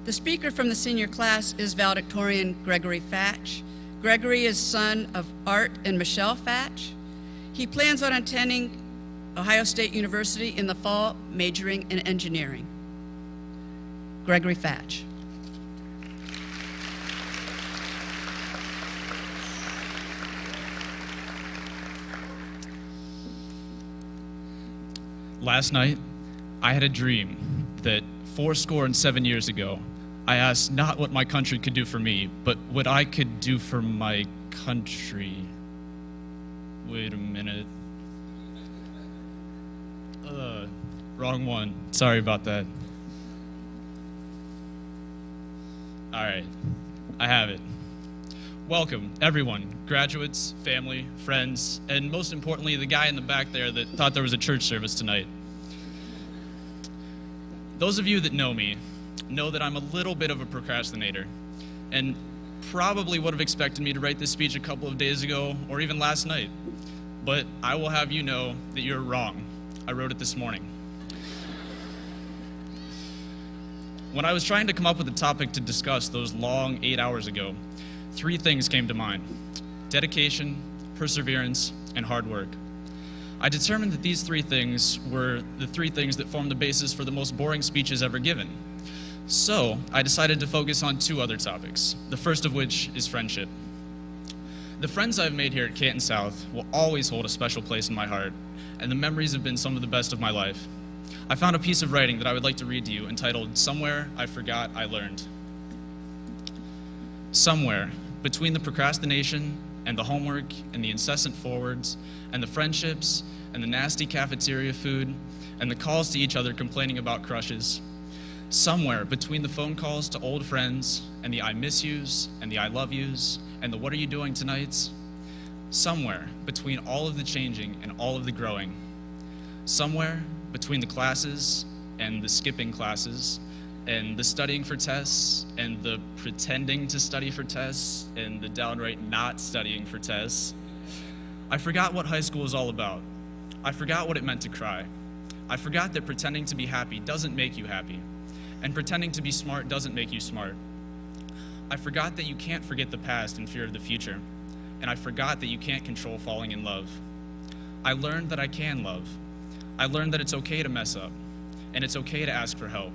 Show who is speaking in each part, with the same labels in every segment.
Speaker 1: The speaker from the senior class is Valedictorian Gregory Fach. Gregory is son of Art and Michelle Fach. He plans on attending Ohio State University in the fall, majoring in engineering. Gregory Fach.
Speaker 2: Last night, I had a dream that 77 years ago, I asked not what my country could do for me, but what I could do for my country. Wait a minute. Wrong one. Sorry about that. All right, I have it. Welcome, everyone, graduates, family, friends, and most importantly, the guy in the back there that thought there was a church service tonight. Those of you that know me know that I'm a little bit of a procrastinator, and probably would have expected me to write this speech a couple of days ago, or even last night. But I will have you know that you're wrong. I wrote it this morning. When I was trying to come up with a topic to discuss those long 8 hours ago, 3 things came to mind: dedication, perseverance, and hard work. I determined that these 3 things were the 3 things that form the basis for the most boring speeches ever given. So I decided to focus on 2 other topics, the first of which is friendship. The friends I've made here at Canton South will always hold a special place in my heart, and the memories have been some of the best of my life. I found a piece of writing that I would like to read to you entitled, "Somewhere I Forgot I Learned." Somewhere between the procrastination and the homework and the incessant forwards and the friendships and the nasty cafeteria food and the calls to each other complaining about crushes, somewhere between the phone calls to old friends and the I miss yous and the I love yous and the what are you doing tonights, somewhere between all of the changing and all of the growing, somewhere between the classes and the skipping classes and the studying for tests and the pretending to study for tests and the downright not studying for tests, I forgot what high school was all about. I forgot what it meant to cry. I forgot that pretending to be happy doesn't make you happy, and pretending to be smart doesn't make you smart. I forgot that you can't forget the past in fear of the future, and I forgot that you can't control falling in love. I learned that I can love. I learned that it's okay to mess up, and it's okay to ask for help,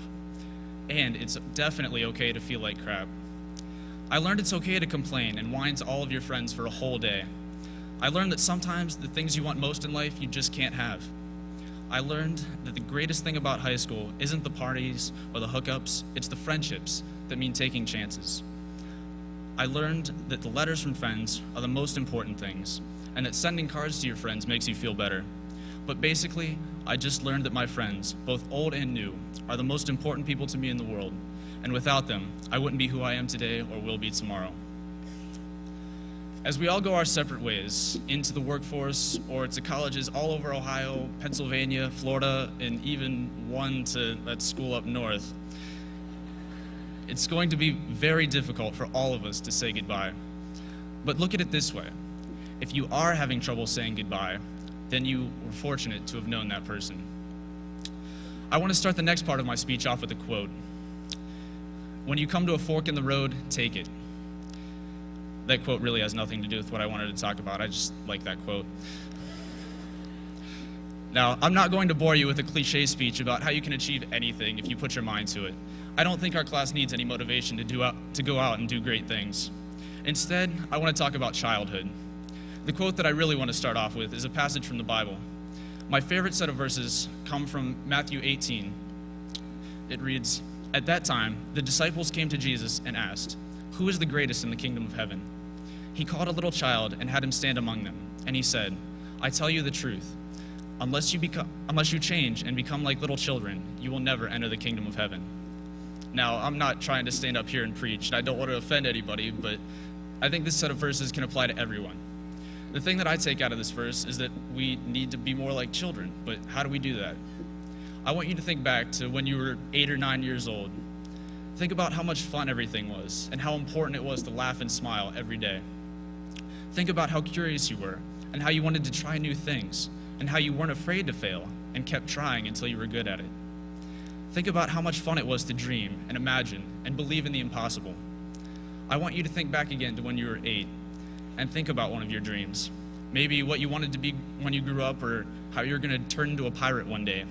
Speaker 2: and it's definitely okay to feel like crap. I learned it's okay to complain and whine to all of your friends for a whole day. I learned that sometimes the things you want most in life you just can't have. I learned that the greatest thing about high school isn't the parties or the hookups, it's the friendships that mean taking chances. I learned that the letters from friends are the most important things, and that sending cards to your friends makes you feel better. But basically, I just learned that my friends, both old and new, are the most important people to me in the world, and without them, I wouldn't be who I am today or will be tomorrow. As we all go our separate ways into the workforce or to colleges all over Ohio, Pennsylvania, Florida, and even one to that school up north, it's going to be very difficult for all of us to say goodbye. But look at it this way. If you are having trouble saying goodbye, then you were fortunate to have known that person. I want to start the next part of my speech off with a quote. When you come to a fork in the road, take it. That quote really has nothing to do with what I wanted to talk about. I just like that quote. Now, I'm not going to bore you with a cliche speech about how you can achieve anything if you put your mind to it. I don't think our class needs any motivation to go out and do great things. Instead, I want to talk about childhood. The quote that I really want to start off with is a passage from the Bible. My favorite set of verses come from Matthew 18. It reads, "At that time, the disciples came to Jesus and asked, 'Who is the greatest in the kingdom of heaven?' He called a little child and had him stand among them, and he said, 'I tell you the truth, unless you change and become like little children, you will never enter the kingdom of heaven.'" Now, I'm not trying to stand up here and preach, and I don't want to offend anybody, but I think this set of verses can apply to everyone. The thing that I take out of this verse is that we need to be more like children, but how do we do that? I want you to think back to when you were 8 or 9 years old. Think about how much fun everything was and how important it was to laugh and smile every day. Think about how curious you were and how you wanted to try new things and how you weren't afraid to fail and kept trying until you were good at it. Think about how much fun it was to dream and imagine and believe in the impossible. I want you to think back again to when you were 8 and think about one of your dreams. Maybe what you wanted to be when you grew up, or how you're going to turn into a pirate one day.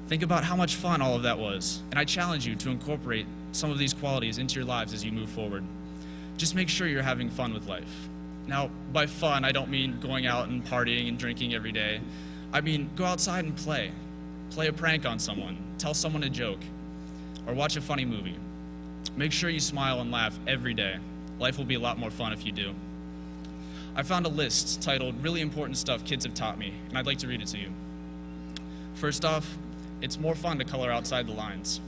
Speaker 2: Think about how much fun all of that was, and I challenge you to incorporate some of these qualities into your lives as you move forward. Just make sure you're having fun with life. Now, by fun, I don't mean going out and partying and drinking every day. I mean, go outside and play. Play a prank on someone, tell someone a joke, or watch a funny movie. Make sure you smile and laugh every day. Life will be a lot more fun if you do. I found a list titled Really Important Stuff Kids Have Taught Me, and I'd like to read it to you. First off, it's more fun to color outside the lines.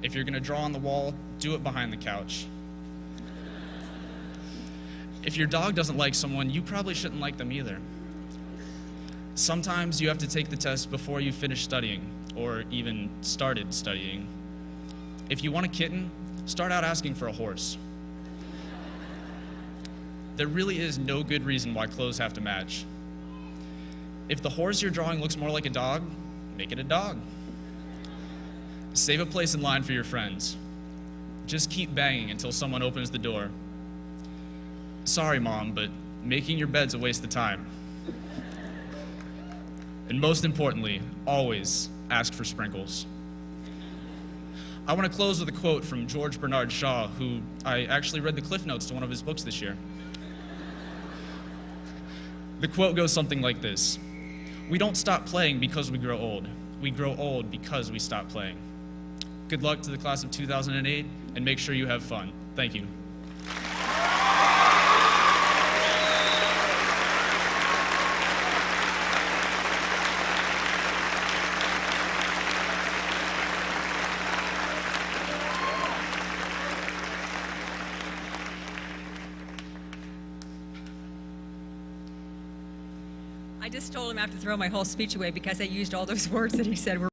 Speaker 2: If you're gonna draw on the wall, do it behind the couch. If your dog doesn't like someone, you probably shouldn't like them either. Sometimes you have to take the test before you finish studying, or even started studying. If you want a kitten, start out asking for a horse. There really is no good reason why clothes have to match. If the horse you're drawing looks more like a dog, make it a dog. Save a place in line for your friends. Just keep banging until someone opens the door. Sorry, Mom, but making your bed's a waste of time. And most importantly, always ask for sprinkles. I want to close with a quote from George Bernard Shaw, who I actually read the Cliff Notes to one of his books this year. The quote goes something like this: "We don't stop playing because we grow old. We grow old because we stop playing." Good luck to the class of 2008, and make sure you have fun. Thank you.
Speaker 3: I just told him I have to throw my whole speech away because I used all those words that he said were